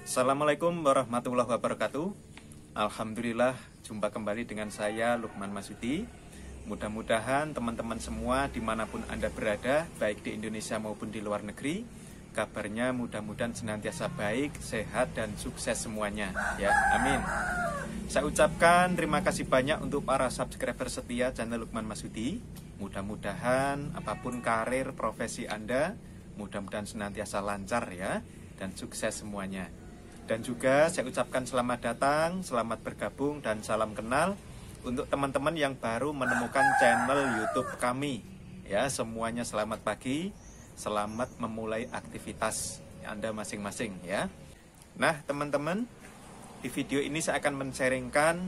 Assalamualaikum warahmatullahi wabarakatuh. Alhamdulillah, jumpa kembali dengan saya Lukman Masyudi. Mudah-mudahan teman-teman semua dimanapun Anda berada, baik di Indonesia maupun di luar negeri, kabarnya mudah-mudahan senantiasa baik, sehat, dan sukses semuanya. Ya, amin. Saya ucapkan terima kasih banyak untuk para subscriber setia channel Lukman Masyudi. Mudah-mudahan apapun karir, profesi Anda, mudah-mudahan senantiasa lancar ya, dan sukses semuanya. Dan juga saya ucapkan selamat datang, selamat bergabung, dan salam kenal untuk teman-teman yang baru menemukan channel YouTube kami. Ya, semuanya selamat pagi, selamat memulai aktivitas Anda masing-masing ya. Nah, teman-teman, di video ini saya akan men-sharingkan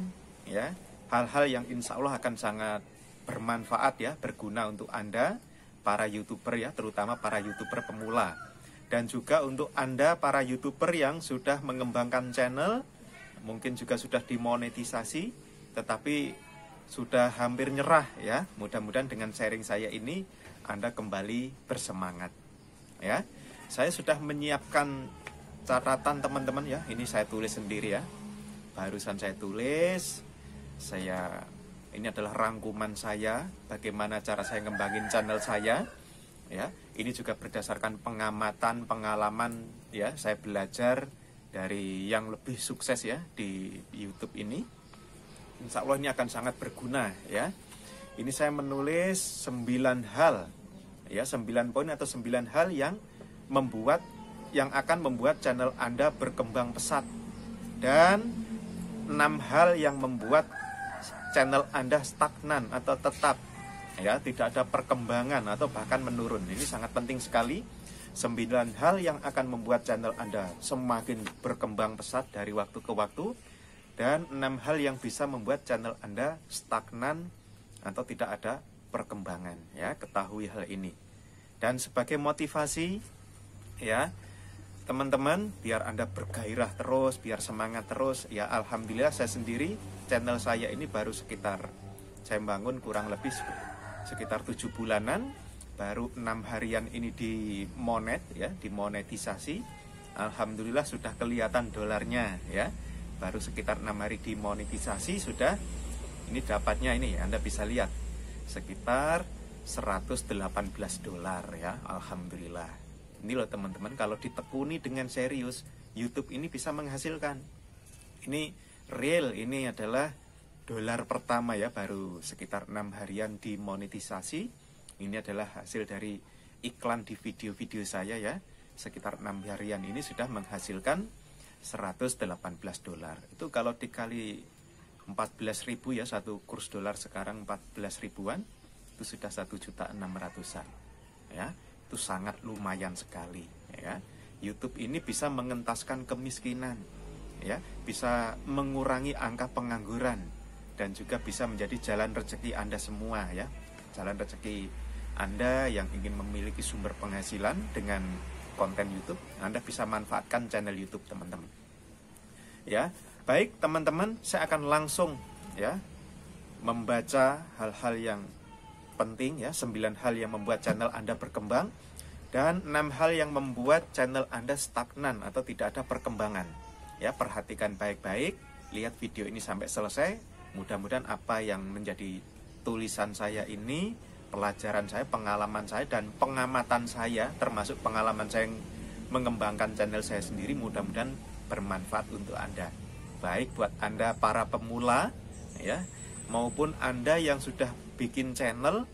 ya hal-hal yang insya Allah akan sangat bermanfaat ya, berguna untuk Anda, para YouTuber ya, terutama para YouTuber pemula. Dan juga untuk Anda para YouTuber yang sudah mengembangkan channel, mungkin juga sudah dimonetisasi, tetapi sudah hampir nyerah ya. Mudah-mudahan dengan sharing saya ini Anda kembali bersemangat ya. Saya sudah menyiapkan catatan teman-teman ya. Ini saya tulis sendiri ya. Barusan saya tulis. Ini adalah rangkuman saya, bagaimana cara saya ngembangin channel saya. Ya, ini juga berdasarkan pengamatan, pengalaman ya, saya belajar dari yang lebih sukses ya di YouTube ini. Insya Allah ini akan sangat berguna ya. Ini saya menulis 9 hal ya, 9 poin atau 9 hal yang akan membuat channel Anda berkembang pesat, dan 6 hal yang membuat channel Anda stagnan atau tetap ya, tidak ada perkembangan atau bahkan menurun. Ini sangat penting sekali. 9 hal yang akan membuat channel Anda semakin berkembang pesat dari waktu ke waktu, dan 6 hal yang bisa membuat channel Anda stagnan atau tidak ada perkembangan ya. Ketahui hal ini. Dan sebagai motivasi ya, teman-teman, biar Anda bergairah terus, biar semangat terus ya. Alhamdulillah saya sendiri, channel saya ini baru saya bangun kurang lebih sekitar 7 bulanan, baru 6 harian ini dimonetisasi. Alhamdulillah sudah kelihatan dolarnya ya. Baru sekitar 6 hari dimonetisasi sudah. Ini dapatnya ini Anda bisa lihat sekitar 118 dolar ya. Alhamdulillah. Ini loh teman-teman, kalau ditekuni dengan serius, YouTube ini bisa menghasilkan. Ini real, ini adalah dolar pertama ya, baru sekitar 6 harian dimonetisasi. Ini adalah hasil dari iklan di video-video saya ya. Sekitar 6 harian ini sudah menghasilkan 118 dolar. Itu kalau dikali 14.000 ya, satu kurs dolar sekarang 14 ribuan, itu sudah 1.600.000-an ya. Itu sangat lumayan sekali ya. YouTube ini bisa mengentaskan kemiskinan ya, bisa mengurangi angka pengangguran, dan juga bisa menjadi jalan rezeki Anda semua ya. Jalan rezeki Anda yang ingin memiliki sumber penghasilan dengan konten YouTube, Anda bisa manfaatkan channel YouTube teman-teman. Ya, baik teman-teman, saya akan langsung ya membaca hal-hal yang penting ya, 9 hal yang membuat channel Anda berkembang, dan 6 hal yang membuat channel Anda stagnan atau tidak ada perkembangan. Ya, perhatikan baik-baik, lihat video ini sampai selesai. Mudah-mudahan apa yang menjadi tulisan saya ini, pelajaran saya, pengalaman saya, dan pengamatan saya, termasuk pengalaman saya yang mengembangkan channel saya sendiri, mudah-mudahan bermanfaat untuk Anda. Baik buat Anda para pemula ya, maupun Anda yang sudah bikin channel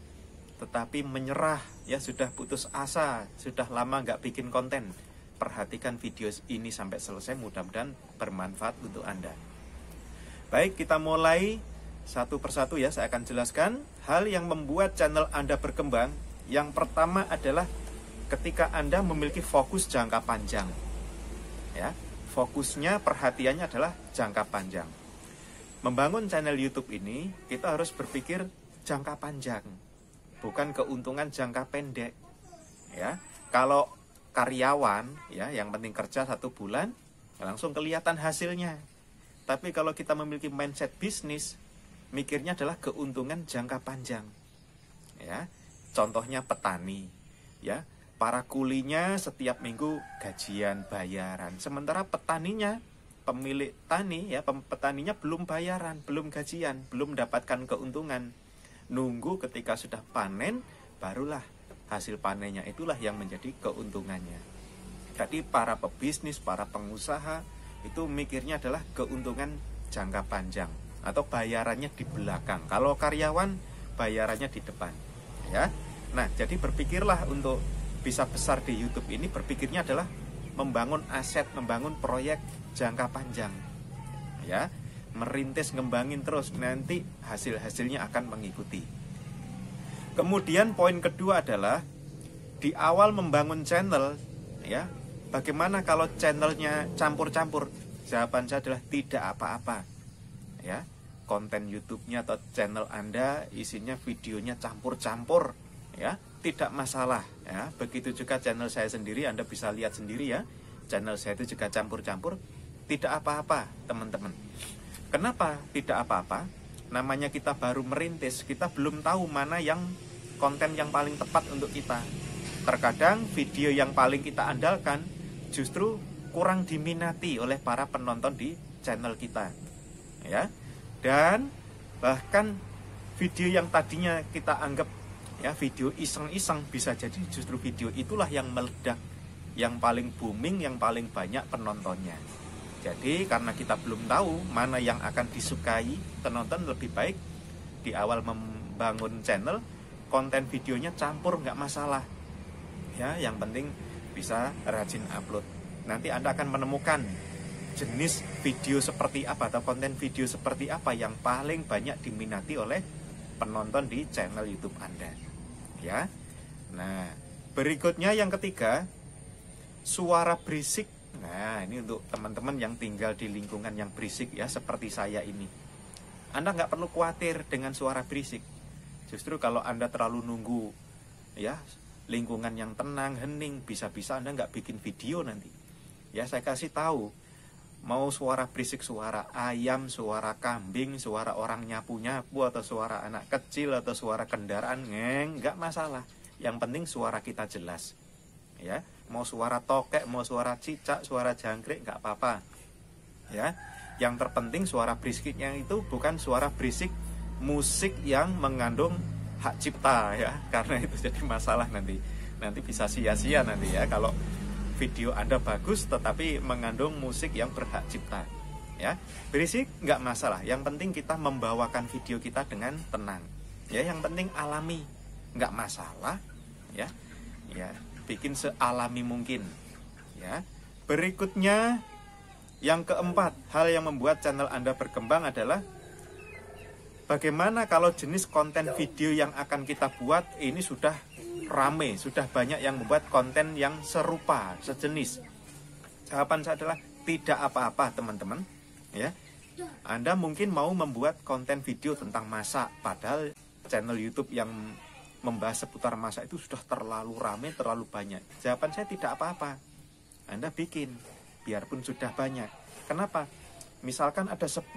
tetapi menyerah ya, sudah putus asa, sudah lama nggak bikin konten. Perhatikan video ini sampai selesai, mudah-mudahan bermanfaat untuk Anda. Baik, kita mulai satu persatu ya. Saya akan jelaskan hal yang membuat channel Anda berkembang. Yang pertama adalah ketika Anda memiliki fokus jangka panjang ya. Fokusnya, perhatiannya adalah jangka panjang. Membangun channel YouTube ini, kita harus berpikir jangka panjang, bukan keuntungan jangka pendek ya. Kalau karyawan ya, yang penting kerja 1 bulan langsung kelihatan hasilnya. Tapi kalau kita memiliki mindset bisnis, mikirnya adalah keuntungan jangka panjang ya. Contohnya petani ya, Para kulinya setiap minggu gajian, bayaran. Sementara petaninya, pemilik tani ya, petaninya belum bayaran, belum gajian, belum mendapatkan keuntungan. Nunggu ketika sudah panen, barulah hasil panennya itulah yang menjadi keuntungannya. Jadi para pebisnis, para pengusaha itu mikirnya adalah keuntungan jangka panjang atau bayarannya di belakang. Kalau karyawan bayarannya di depan, ya. Nah, jadi berpikirlah untuk bisa besar di YouTube ini, berpikirnya adalah membangun aset, membangun proyek jangka panjang, ya, merintis, ngembangin terus, nanti hasil-hasilnya akan mengikuti. Kemudian poin kedua adalah di awal membangun channel, ya, bagaimana kalau channelnya campur-campur? Jawaban saya adalah tidak apa-apa, ya. Konten YouTube-nya atau channel Anda isinya videonya campur-campur, ya, tidak masalah, ya. Begitu juga channel saya sendiri, Anda bisa lihat sendiri ya, channel saya itu juga campur-campur, tidak apa-apa teman-teman. Kenapa tidak apa-apa? Namanya kita baru merintis, kita belum tahu mana yang konten yang paling tepat untuk kita. Terkadang video yang paling kita andalkan justru kurang diminati oleh para penonton di channel kita, ya. Dan bahkan video yang tadinya kita anggap ya video iseng-iseng, bisa jadi justru video itulah yang meledak, yang paling booming, yang paling banyak penontonnya. Jadi karena kita belum tahu mana yang akan disukai penonton, lebih baik di awal membangun channel konten videonya campur, nggak masalah, ya. Yang penting bisa rajin upload. Nanti Anda akan menemukan jenis video seperti apa atau konten video seperti apa yang paling banyak diminati oleh penonton di channel YouTube Anda, ya. Nah, berikutnya yang ketiga, suara berisik. Nah, ini untuk teman-teman yang tinggal di lingkungan yang berisik ya, seperti saya ini. Anda nggak perlu khawatir dengan suara berisik. Justru kalau Anda terlalu nunggu ya lingkungan yang tenang, hening, bisa-bisa Anda nggak bikin video nanti. Ya, saya kasih tahu, mau suara berisik, suara ayam, suara kambing, suara orang nyapu-nyapu, atau suara anak kecil, atau suara kendaraan, nggak masalah. Yang penting suara kita jelas, ya. Mau suara tokek, mau suara cicak, suara jangkrik, nggak apa-apa, ya. Yang terpenting suara berisiknya itu bukan suara berisik musik yang mengandung hak cipta, ya. Karena itu jadi masalah nanti bisa sia-sia nanti ya kalau video Anda bagus tetapi mengandung musik yang berhak cipta, ya. Berisik nggak masalah, yang penting kita membawakan video kita dengan tenang, ya. Yang penting alami, nggak masalah, ya. Ya, bikin sealami mungkin, ya. Berikutnya yang keempat, hal yang membuat channel Anda berkembang adalah bagaimana kalau jenis konten video yang akan kita buat ini sudah rame, sudah banyak yang membuat konten yang serupa, sejenis. Jawaban saya adalah tidak apa-apa teman-teman, ya. Anda mungkin mau membuat konten video tentang masak, padahal channel YouTube yang membahas seputar masak itu sudah terlalu rame, terlalu banyak. Jawaban saya tidak apa-apa, Anda bikin, biarpun sudah banyak. Kenapa? Misalkan ada 10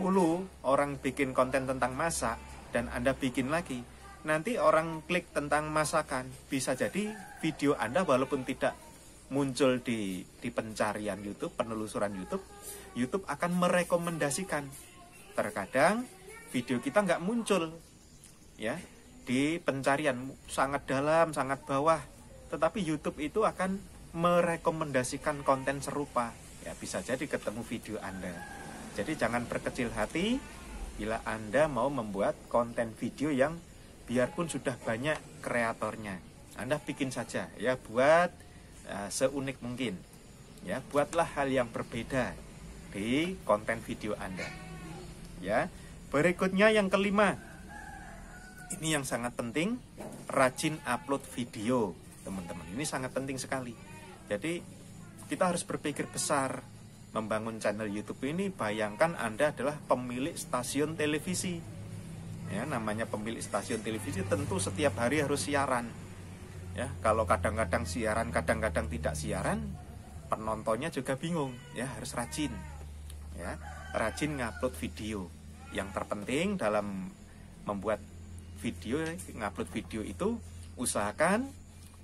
orang bikin konten tentang masak dan Anda bikin lagi, nanti orang klik tentang masakan, bisa jadi video Anda walaupun tidak muncul di pencarian YouTube, penelusuran YouTube, YouTube akan merekomendasikan. Terkadang video kita nggak muncul, ya, di pencarian, sangat dalam, sangat bawah, tetapi YouTube itu akan merekomendasikan konten serupa, ya. Bisa jadi ketemu video Anda. Jadi jangan berkecil hati bila Anda mau membuat konten video yang biarpun sudah banyak kreatornya, Anda bikin saja, ya. Buat seunik mungkin, ya. Buatlah hal yang berbeda di konten video Anda, ya. Berikutnya yang kelima, ini yang sangat penting, rajin upload video, teman-teman. Ini sangat penting sekali. Jadi kita harus berpikir besar membangun channel YouTube ini. Bayangkan Anda adalah pemilik stasiun televisi, ya. Namanya pemilik stasiun televisi tentu setiap hari harus siaran, ya. Kalau kadang-kadang siaran, kadang-kadang tidak siaran, penontonnya juga bingung, ya. Harus rajin, ya, rajin ngupload video. Yang terpenting dalam membuat video, ngupload video itu, usahakan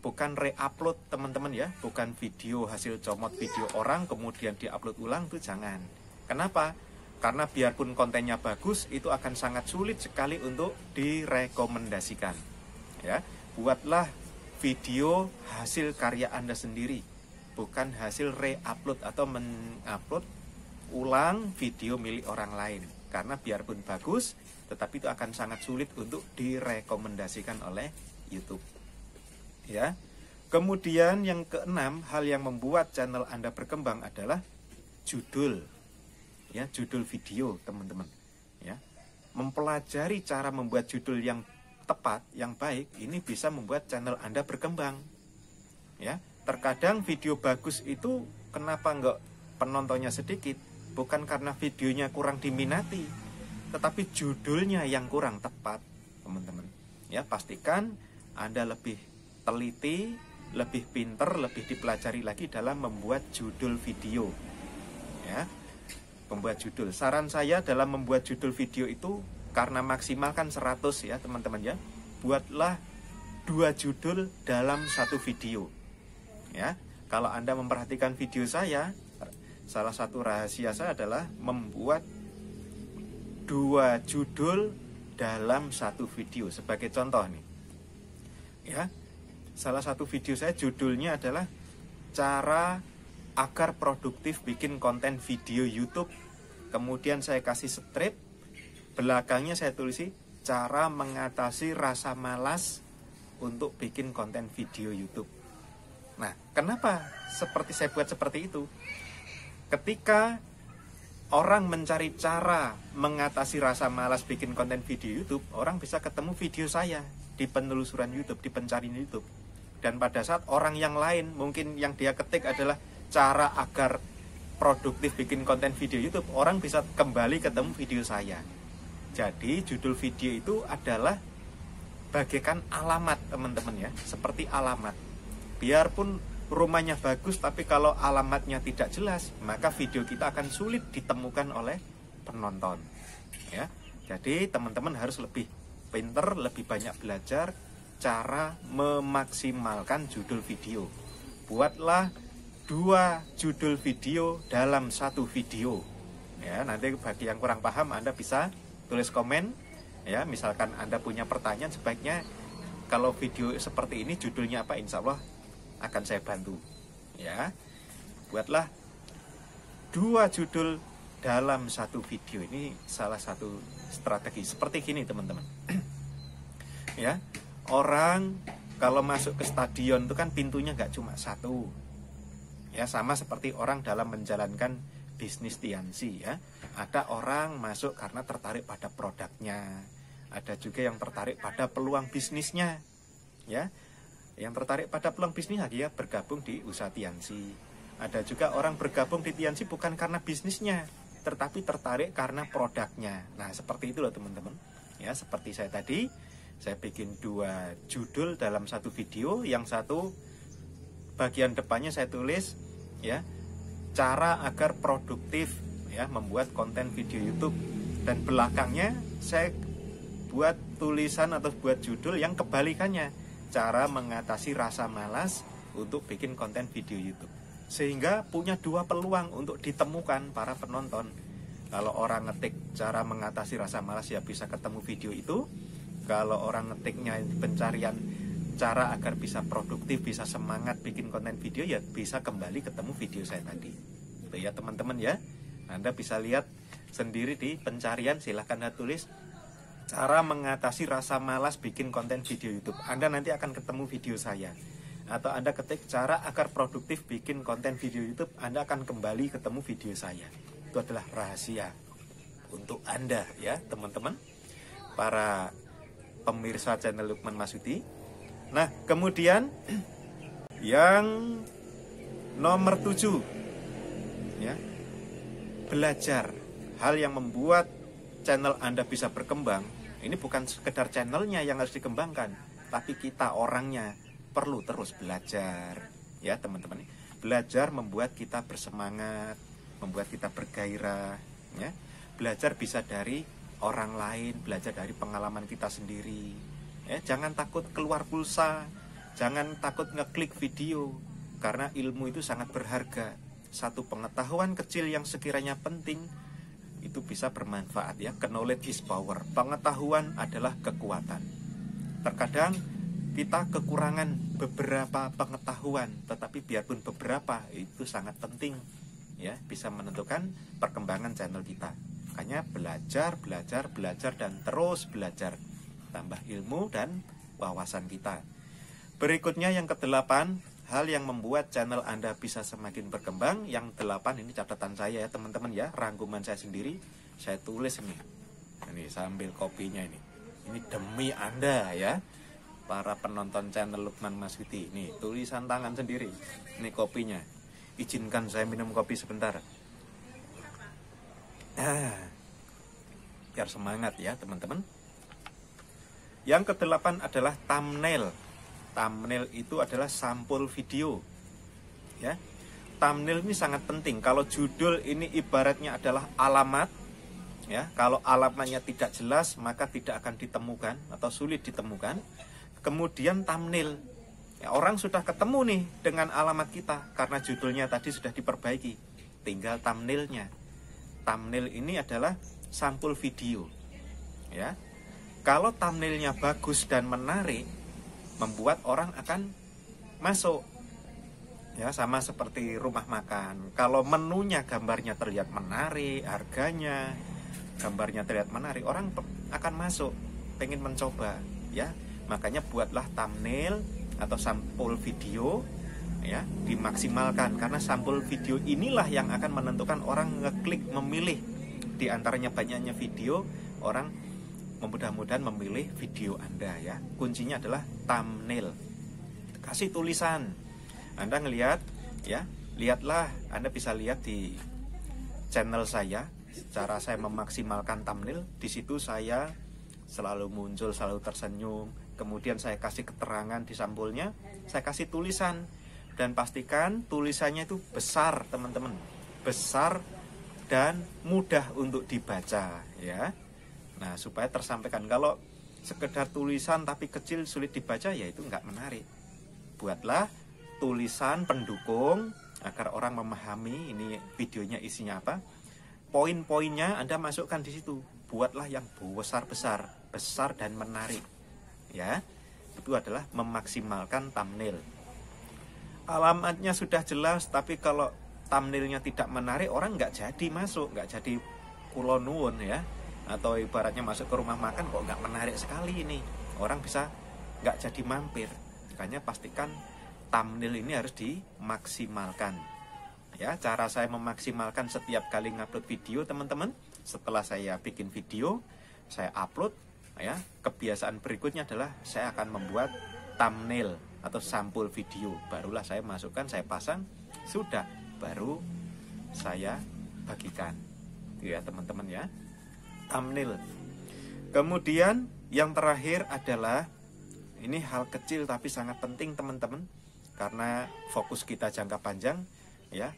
bukan re-upload teman-teman ya, bukan video hasil comot video orang kemudian diupload ulang, itu jangan. Kenapa? Karena biarpun kontennya bagus, itu akan sangat sulit sekali untuk direkomendasikan. Ya, buatlah video hasil karya Anda sendiri, bukan hasil re-upload atau mengupload ulang video milik orang lain. Karena biarpun bagus, tetapi itu akan sangat sulit untuk direkomendasikan oleh YouTube. Ya. Kemudian yang keenam, hal yang membuat channel Anda berkembang adalah judul. Ya, judul video, teman-teman. Ya. Mempelajari cara membuat judul yang tepat, yang baik, ini bisa membuat channel Anda berkembang. Ya. Terkadang video bagus itu kenapa enggak penontonnya sedikit? Bukan karena videonya kurang diminati, tetapi judulnya yang kurang tepat, teman-teman. Ya, pastikan Anda lebih teliti, lebih pinter, lebih dipelajari lagi dalam membuat judul video. Ya, membuat judul. Saran saya dalam membuat judul video itu, karena maksimalkan 100 ya teman-teman ya, buatlah 2 judul dalam 1 video. Ya, kalau Anda memperhatikan video saya, salah satu rahasia saya adalah membuat 2 judul dalam 1 video. Sebagai contoh nih, ya, salah satu video saya judulnya adalah cara agar produktif bikin konten video YouTube. Kemudian saya kasih strip, belakangnya saya tulisi cara mengatasi rasa malas untuk bikin konten video YouTube. Nah, kenapa saya buat seperti itu? Ketika orang mencari cara mengatasi rasa malas bikin konten video YouTube, orang bisa ketemu video saya di penelusuran YouTube, di pencarian YouTube. Dan pada saat orang yang lain, mungkin yang dia ketik adalah cara agar produktif bikin konten video YouTube, orang bisa kembali ketemu video saya. Jadi judul video itu adalah bagaikan alamat, teman-teman ya, seperti alamat. Biarpun rumahnya bagus, tapi kalau alamatnya tidak jelas, maka video kita akan sulit ditemukan oleh penonton. Ya, jadi teman-teman harus lebih pinter, lebih banyak belajar cara memaksimalkan judul video. Buatlah 2 judul video dalam 1 video. Ya, nanti bagi yang kurang paham Anda bisa tulis komen. Ya, misalkan Anda punya pertanyaan, sebaiknya kalau video seperti ini judulnya apa, insya Allah akan saya bantu. Ya, buatlah 2 judul dalam 1 video. Ini salah satu strategi. Seperti gini teman-teman. Ya, orang kalau masuk ke stadion itu kan pintunya nggak cuma 1. Ya, sama seperti orang dalam menjalankan bisnis Tiansi ya. Ada orang masuk karena tertarik pada produknya. Ada juga yang tertarik pada peluang bisnisnya. Ya. Yang tertarik pada peluang bisnis, dia bergabung di usaha Tiansi. Ada juga orang bergabung di Tiansi bukan karena bisnisnya, tetapi tertarik karena produknya. Nah, seperti itu loh teman-teman. Ya, seperti saya tadi, saya bikin 2 judul dalam 1 video. Yang satu bagian depannya saya tulis ya, cara agar produktif ya membuat konten video YouTube, dan belakangnya saya buat tulisan atau buat judul yang kebalikannya, cara mengatasi rasa malas untuk bikin konten video YouTube. Sehingga punya 2 peluang untuk ditemukan para penonton. Kalau orang ngetik cara mengatasi rasa malas, ya bisa ketemu video itu. Kalau orang ngetiknya pencarian cara agar bisa produktif, bisa semangat bikin konten video, ya bisa kembali ketemu video saya tadi. Itu ya teman-teman ya. Anda bisa lihat sendiri di pencarian, silahkan Anda tulis cara mengatasi rasa malas bikin konten video YouTube. Anda nanti akan ketemu video saya. Atau Anda ketik cara agar produktif bikin konten video YouTube, Anda akan kembali ketemu video saya. Itu adalah rahasia untuk Anda ya teman-teman, para pemirsa channel Lukman Marsudi. Nah, kemudian yang nomor 7 ya, belajar. Hal yang membuat channel Anda bisa berkembang, ini bukan sekedar channelnya yang harus dikembangkan, tapi kita orangnya perlu terus belajar ya teman-teman. Belajar membuat kita bersemangat, membuat kita bergairah ya. Belajar bisa dari orang lain, belajar dari pengalaman kita sendiri ya. Jangan takut keluar pulsa, Jangan takut ngeklik video, karena ilmu itu sangat berharga. Satu pengetahuan kecil yang sekiranya penting itu bisa bermanfaat ya. Knowledge is power. Pengetahuan adalah kekuatan. Terkadang kita kekurangan beberapa pengetahuan, tetapi biarpun beberapa itu sangat penting ya, bisa menentukan perkembangan channel kita. Makanya belajar dan terus belajar, tambah ilmu dan wawasan kita. Berikutnya yang ke-8, hal yang membuat channel Anda bisa semakin berkembang. Yang 8 ini catatan saya ya teman-teman ya, rangkuman saya sendiri, saya tulis ini sambil kopinya ini demi Anda ya, para penonton channel Lukman Mas Widi. Nih tulisan tangan sendiri, ini kopinya. Izinkan saya minum kopi sebentar. Biar semangat ya teman-teman. Yang ke-8 adalah thumbnail. Thumbnail itu adalah sampul video ya. Thumbnail ini sangat penting. Kalau judul ini ibaratnya adalah alamat ya, kalau alamatnya tidak jelas maka tidak akan ditemukan atau sulit ditemukan. Kemudian thumbnail ya, orang sudah ketemu nih dengan alamat kita karena judulnya tadi sudah diperbaiki, tinggal thumbnailnya. Thumbnail ini adalah sampul video ya. Kalau thumbnailnya bagus dan menarik, membuat orang akan masuk ya, sama seperti rumah makan. Kalau menunya gambarnya terlihat menarik, harganya gambarnya terlihat menarik, orang akan masuk, pengen mencoba ya. Makanya buatlah thumbnail atau sampul video ya, dimaksimalkan, karena sampul video inilah yang akan menentukan orang ngeklik, memilih. Di antaranya banyaknya video, orang mudah-mudahan memilih video Anda ya. Kuncinya adalah thumbnail. Kasih tulisan. Anda ngelihat ya, lihatlah, Anda bisa lihat di channel saya cara saya memaksimalkan thumbnail. Di situ saya selalu muncul, selalu tersenyum. Kemudian saya kasih keterangan di sampulnya, saya kasih tulisan, dan pastikan tulisannya itu besar teman-teman, besar dan mudah untuk dibaca ya. Nah, supaya tersampaikan. Kalau sekedar tulisan tapi kecil sulit dibaca, ya itu nggak menarik. Buatlah tulisan pendukung agar orang memahami ini videonya isinya apa. Poin-poinnya Anda masukkan di situ. Buatlah yang besar-besar, besar dan menarik. Ya, itu adalah memaksimalkan thumbnail. Alamatnya sudah jelas, tapi kalau thumbnailnya tidak menarik, orang nggak jadi masuk, nggak jadi kulo nuwun ya. Atau ibaratnya masuk ke rumah makan kok nggak menarik sekali ini, orang bisa nggak jadi mampir. Makanya pastikan thumbnail ini harus dimaksimalkan ya. Cara saya memaksimalkan setiap kali ngupload video teman-teman, setelah saya bikin video saya upload ya, kebiasaan berikutnya adalah saya akan membuat thumbnail atau sampul video, barulah saya masukkan, saya pasang, sudah, baru saya bagikan ya teman-teman ya, thumbnail. Kemudian yang terakhir adalah, ini hal kecil tapi sangat penting teman-teman, karena fokus kita jangka panjang ya.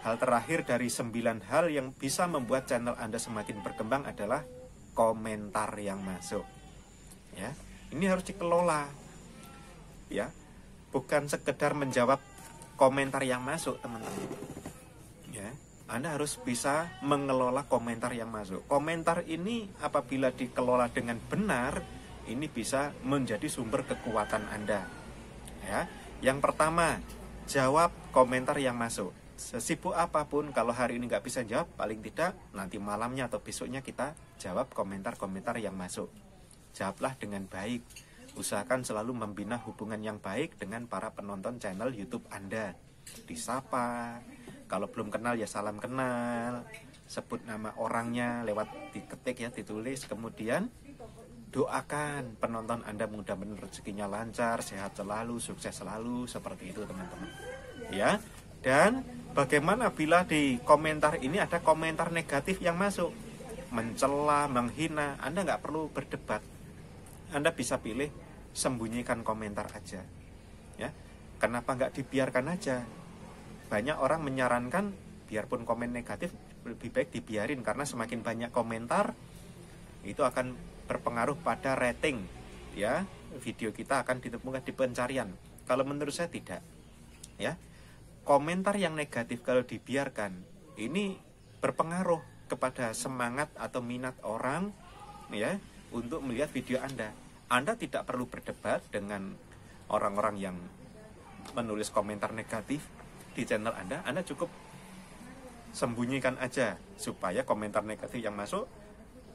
Hal terakhir dari 9 hal yang bisa membuat channel Anda semakin berkembang adalah komentar yang masuk ya. Ini harus dikelola ya, bukan sekedar menjawab komentar yang masuk teman-teman ya. Anda harus bisa mengelola komentar yang masuk. Komentar ini apabila dikelola dengan benar, ini bisa menjadi sumber kekuatan Anda ya. Yang pertama, jawab komentar yang masuk. Sesibuk apapun, kalau hari ini nggak bisa jawab, paling tidak nanti malamnya atau besoknya kita jawab komentar-komentar yang masuk. Jawablah dengan baik. Usahakan selalu membina hubungan yang baik dengan para penonton channel YouTube Anda. Disapa, kalau belum kenal ya salam kenal, sebut nama orangnya lewat diketik ya, ditulis. Kemudian doakan penonton Anda mudah-mudahan rezekinya lancar, sehat selalu, sukses selalu, seperti itu teman-teman ya. Dan bagaimana bila di komentar ini ada komentar negatif yang masuk, mencela, menghina, Anda nggak perlu berdebat. Anda bisa pilih sembunyikan komentar aja ya. Kenapa nggak dibiarkan aja? Banyak orang menyarankan biarpun komen negatif lebih baik dibiarin, karena semakin banyak komentar itu akan berpengaruh pada rating ya, video kita akan ditemukan di pencarian. Kalau menurut saya tidak. Ya. Komentar yang negatif kalau dibiarkan ini berpengaruh kepada semangat atau minat orang ya untuk melihat video Anda. Anda tidak perlu berdebat dengan orang-orang yang menulis komentar negatif di channel Anda. Anda cukup sembunyikan aja supaya komentar negatif yang masuk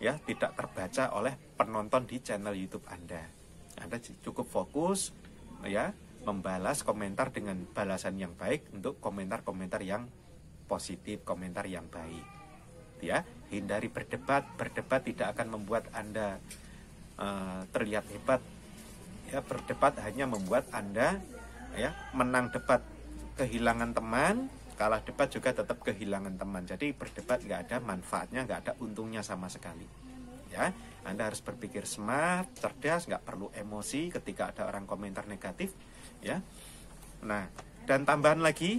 ya tidak terbaca oleh penonton di channel YouTube Anda. Anda cukup fokus ya membalas komentar dengan balasan yang baik untuk komentar-komentar yang positif, komentar yang baik. Ya, hindari berdebat. Berdebat tidak akan membuat Anda terlihat hebat. Ya, berdebat hanya membuat Anda ya menang debat kehilangan teman, kalah debat juga tetap kehilangan teman. Jadi berdebat nggak ada manfaatnya, nggak ada untungnya sama sekali. Ya, Anda harus berpikir smart, cerdas, nggak perlu emosi ketika ada orang komentar negatif. Ya, nah dan tambahan lagi,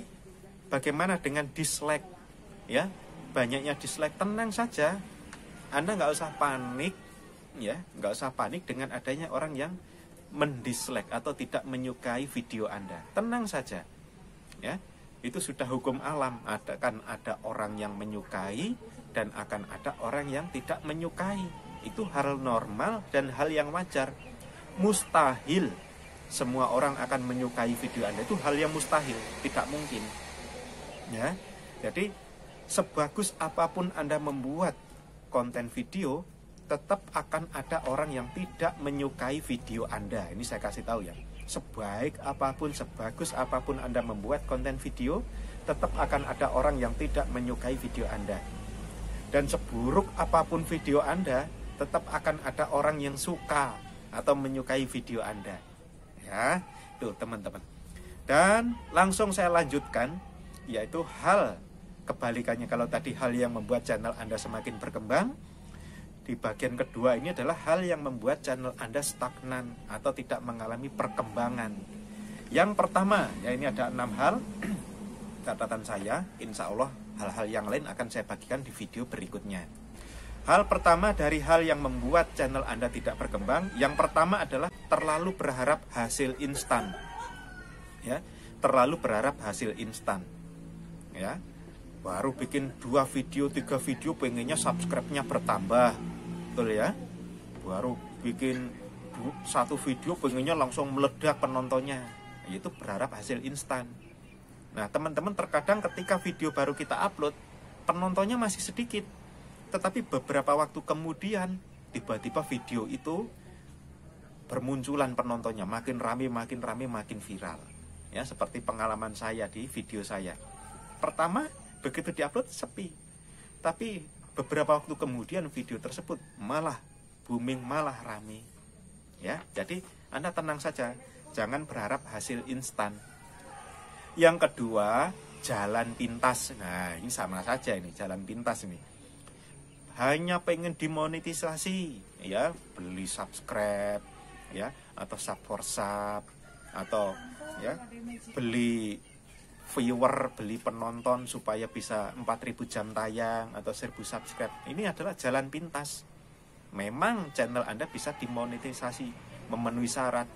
bagaimana dengan dislike? Ya, banyaknya dislike, tenang saja. Anda nggak usah panik, ya, nggak usah panik dengan adanya orang yang mendislike atau tidak menyukai video Anda. Tenang saja, ya. Itu sudah hukum alam, akan ada orang yang menyukai dan akan ada orang yang tidak menyukai. Itu hal normal dan hal yang wajar. Mustahil semua orang akan menyukai video Anda, itu hal yang mustahil, tidak mungkin. Ya. Jadi sebagus apapun Anda membuat konten video, tetap akan ada orang yang tidak menyukai video Anda. Ini saya kasih tahu ya. Sebaik apapun, sebagus apapun Anda membuat konten video, tetap akan ada orang yang tidak menyukai video Anda. Dan seburuk apapun video Anda, tetap akan ada orang yang suka atau menyukai video Anda. Ya, tuh teman-teman. Dan langsung saya lanjutkan, yaitu hal kebalikannya. Kalau tadi hal yang membuat channel Anda semakin berkembang, di bagian kedua ini adalah hal yang membuat channel Anda stagnan atau tidak mengalami perkembangan. Yang pertama, ya ini ada 6 hal catatan saya. Insya Allah hal-hal yang lain akan saya bagikan di video berikutnya. Hal pertama dari hal yang membuat channel Anda tidak berkembang, yang pertama adalah terlalu berharap hasil instan. Ya, terlalu berharap hasil instan. Ya, baru bikin 2 video, 3 video, pengennya subscribe-nya bertambah. Betul ya, baru bikin 1 video pengennya langsung meledak penontonnya, yaitu berharap hasil instan. Nah teman-teman, terkadang ketika video baru kita upload, penontonnya masih sedikit, tetapi beberapa waktu kemudian tiba-tiba video itu bermunculan penontonnya, makin rame, makin viral. Ya, seperti pengalaman saya di video saya. Pertama begitu diupload sepi, tapi beberapa waktu kemudian video tersebut malah booming, malah rame. Ya, jadi Anda tenang saja, jangan berharap hasil instan. Yang kedua, jalan pintas. Nah, ini sama saja ini, jalan pintas ini. Hanya pengen dimonetisasi, ya, beli subscribe, ya, atau sub for sub, atau ya, beli viewer, beli penonton supaya bisa 4.000 jam tayang atau 1.000 subscribe. Ini adalah jalan pintas. Memang channel Anda bisa dimonetisasi, memenuhi syarat,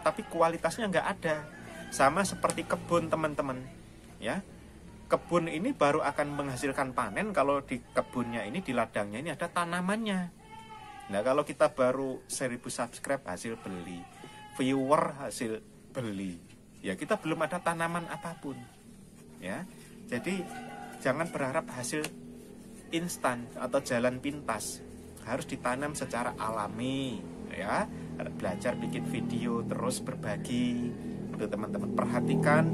tapi kualitasnya nggak ada. Sama seperti kebun teman-teman, ya. Kebun ini baru akan menghasilkan panen kalau di kebunnya ini, di ladangnya ini ada tanamannya. Nah, kalau kita baru 1.000 subscribe hasil beli, viewer hasil beli, ya kita belum ada tanaman apapun. Ya, jadi jangan berharap hasil instan atau jalan pintas. Harus ditanam secara alami, ya. Belajar bikin video, terus berbagi. Itu teman-teman, perhatikan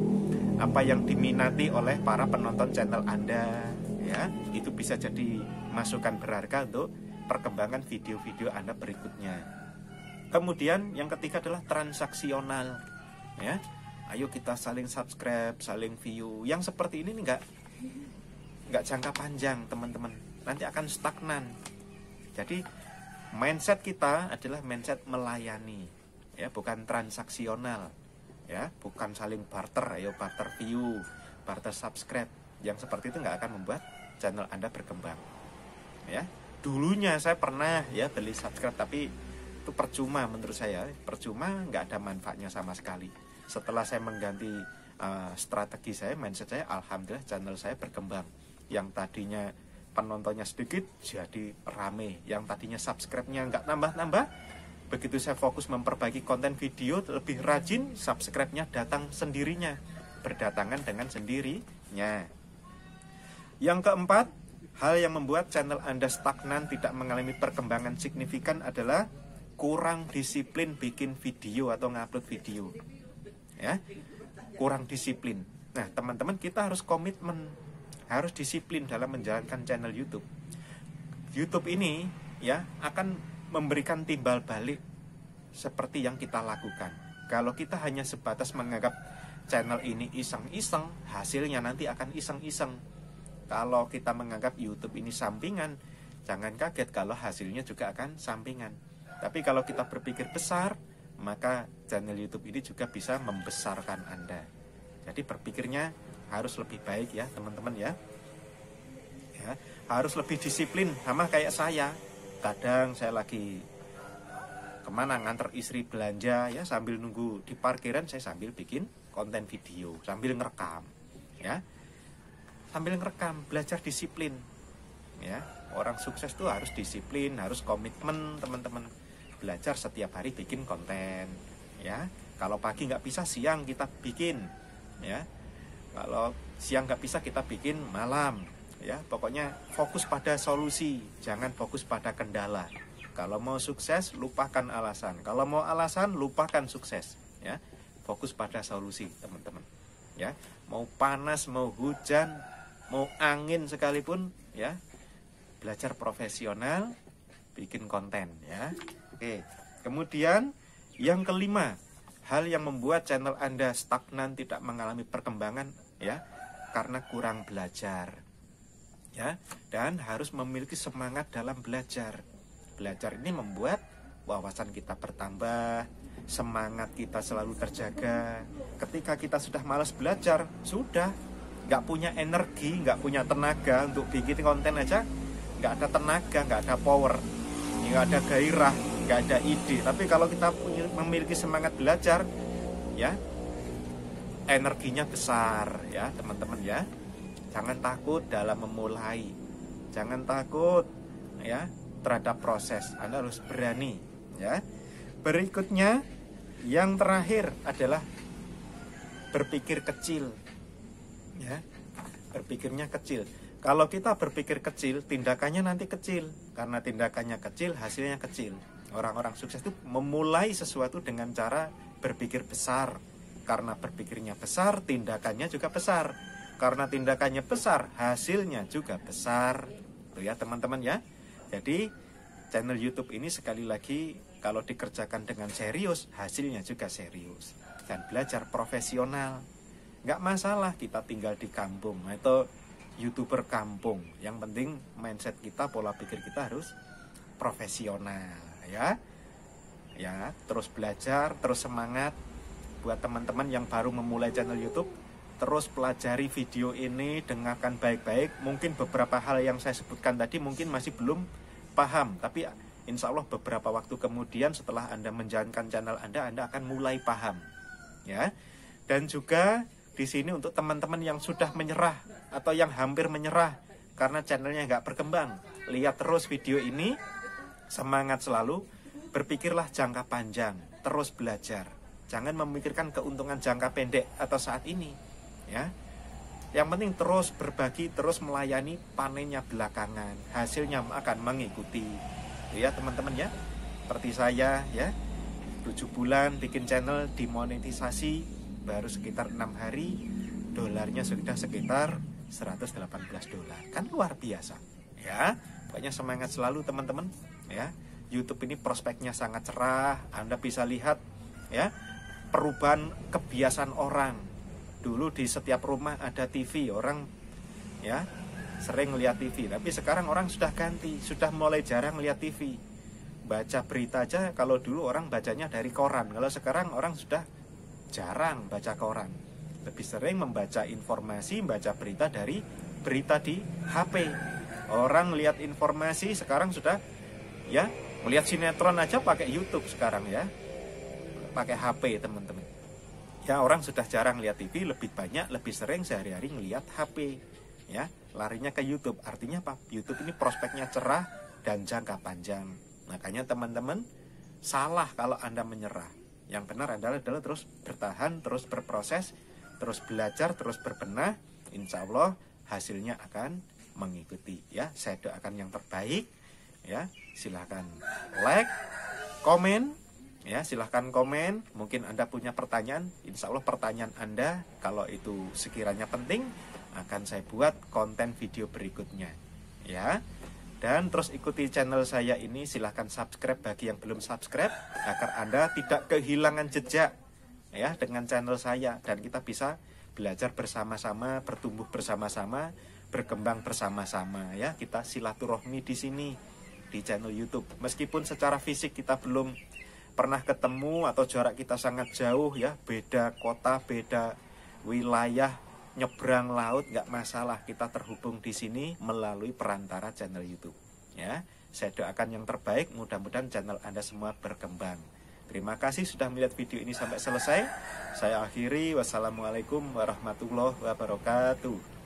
apa yang diminati oleh para penonton channel Anda, ya. Itu bisa jadi masukan berharga untuk perkembangan video-video Anda berikutnya. Kemudian yang ketiga adalah transaksional, ya. Ayo kita saling subscribe, saling view. Yang seperti ini nggak jangka panjang teman-teman, nanti akan stagnan. Jadi mindset kita adalah mindset melayani, ya, bukan transaksional, ya, bukan saling barter. Ayo barter view, barter subscribe. Yang seperti itu nggak akan membuat channel Anda berkembang. Ya, dulunya saya pernah ya beli subscribe, tapi itu percuma menurut saya, percuma, nggak ada manfaatnya sama sekali. setelah saya mengganti strategi saya, mindset saya, alhamdulillah channel saya berkembang. Yang tadinya penontonnya sedikit jadi rame, yang tadinya subscribe-nya nggak nambah-nambah, begitu saya fokus memperbaiki konten video lebih rajin, subscribe-nya datang sendirinya, berdatangan dengan sendirinya. Yang keempat, hal yang membuat channel Anda stagnan, tidak mengalami perkembangan signifikan adalah kurang disiplin bikin video atau ngupload video. Ya, kurang disiplin. Nah, teman-teman, kita harus komitmen, harus disiplin dalam menjalankan channel YouTube. YouTube ini ya akan memberikan timbal balik seperti yang kita lakukan. Kalau kita hanya sebatas menganggap channel ini iseng-iseng, hasilnya nanti akan iseng-iseng. Kalau kita menganggap YouTube ini sampingan, jangan kaget kalau hasilnya juga akan sampingan. Tapi kalau kita berpikir besar, maka channel YouTube ini juga bisa membesarkan Anda. Jadi berpikirnya harus lebih baik ya teman-teman ya. Harus lebih disiplin, sama kayak saya. Kadang saya lagi kemana nganter istri belanja ya, sambil nunggu di parkiran saya sambil bikin konten video, sambil ngerekam ya. Sambil ngerekam, belajar disiplin ya. Orang sukses tuh harus disiplin, harus komitmen teman-teman. Belajar setiap hari bikin konten ya. Kalau pagi nggak bisa, siang kita bikin ya. Kalau siang nggak bisa, kita bikin malam ya. Pokoknya fokus pada solusi, jangan fokus pada kendala. Kalau mau sukses, lupakan alasan. Kalau mau alasan, lupakan sukses ya. Fokus pada solusi teman-teman ya. Mau panas, mau hujan, mau angin sekalipun ya, belajar profesional, bikin konten ya. Oke, kemudian yang kelima, hal yang membuat channel Anda stagnan, tidak mengalami perkembangan ya, karena kurang belajar ya, dan harus memiliki semangat dalam belajar. Belajar ini membuat wawasan kita bertambah, semangat kita selalu terjaga. Ketika kita sudah malas belajar, sudah nggak punya energi, nggak punya tenaga untuk bikin konten aja, nggak ada tenaga, nggak ada power, nggak ada gairah, nggak ada ide. Tapi kalau kita memiliki semangat belajar ya, energinya besar ya teman-teman ya. Jangan takut dalam memulai, jangan takut ya terhadap proses. Anda harus berani ya. Berikutnya yang terakhir adalah berpikir kecil ya. Berpikirnya kecil. Kalau kita berpikir kecil, tindakannya nanti kecil. Karena tindakannya kecil, hasilnya kecil. Orang-orang sukses itu memulai sesuatu dengan cara berpikir besar. Karena berpikirnya besar, tindakannya juga besar. Karena tindakannya besar, hasilnya juga besar. Tuh ya teman-teman ya. Jadi channel YouTube ini sekali lagi, kalau dikerjakan dengan serius, hasilnya juga serius. Dan belajar profesional. Nggak masalah kita tinggal di kampung atau YouTuber kampung. Yang penting mindset kita, pola pikir kita harus profesional ya. Ya, terus belajar, terus semangat. Buat teman-teman yang baru memulai channel YouTube, terus pelajari video ini, dengarkan baik-baik. Mungkin beberapa hal yang saya sebutkan tadi mungkin masih belum paham, tapi insya Allah beberapa waktu kemudian setelah Anda menjalankan channel Anda akan mulai paham ya. Dan juga di sini untuk teman-teman yang sudah menyerah atau yang hampir menyerah karena channelnya nggak berkembang, lihat terus video ini, semangat selalu, berpikirlah jangka panjang, terus belajar. Jangan memikirkan keuntungan jangka pendek atau saat ini ya. Yang penting terus berbagi, terus melayani, panennya belakangan, hasilnya akan mengikuti ya teman-teman ya. Seperti saya ya, 7 bulan bikin channel, dimonetisasi baru sekitar 6 hari, dolarnya sudah sekitar $118. Kan luar biasa ya. Pokoknya semangat selalu teman-teman ya. YouTube ini prospeknya sangat cerah. Anda bisa lihat ya perubahan kebiasaan orang. Dulu di setiap rumah ada TV, orang ya sering lihat TV, tapi sekarang orang sudah ganti, sudah mulai jarang lihat TV. Baca berita aja, kalau dulu orang bacanya dari koran, kalau sekarang orang sudah jarang baca koran. Lebih sering membaca informasi, membaca berita dari berita di HP. Orang lihat informasi sekarang sudah ya, melihat sinetron aja pakai YouTube sekarang ya. Pakai HP teman-teman. Ya, orang sudah jarang lihat TV, lebih banyak, lebih sering sehari-hari ngelihat HP. Ya, larinya ke YouTube. Artinya apa? YouTube ini prospeknya cerah dan jangka panjang. Makanya teman-teman salah kalau Anda menyerah. Yang benar adalah terus bertahan, terus berproses, terus belajar, terus berbenah. Insya Allah hasilnya akan mengikuti. Ya, saya doakan yang terbaik. Ya, silahkan like, komen. Ya, silahkan komen. Mungkin Anda punya pertanyaan. Insya Allah pertanyaan Anda, kalau itu sekiranya penting, akan saya buat konten video berikutnya. Ya, dan terus ikuti channel saya ini. Silahkan subscribe bagi yang belum subscribe, agar Anda tidak kehilangan jejak ya dengan channel saya, dan kita bisa belajar bersama-sama, bertumbuh bersama-sama, berkembang bersama-sama. Ya, kita silaturahmi di sini di channel YouTube. Meskipun secara fisik kita belum pernah ketemu atau jarak kita sangat jauh ya, beda kota, beda wilayah, nyebrang laut, nggak masalah, kita terhubung di sini melalui perantara channel YouTube. Ya, saya doakan yang terbaik, mudah-mudahan channel Anda semua berkembang. Terima kasih sudah melihat video ini sampai selesai. Saya akhiri, wassalamualaikum warahmatullahi wabarakatuh.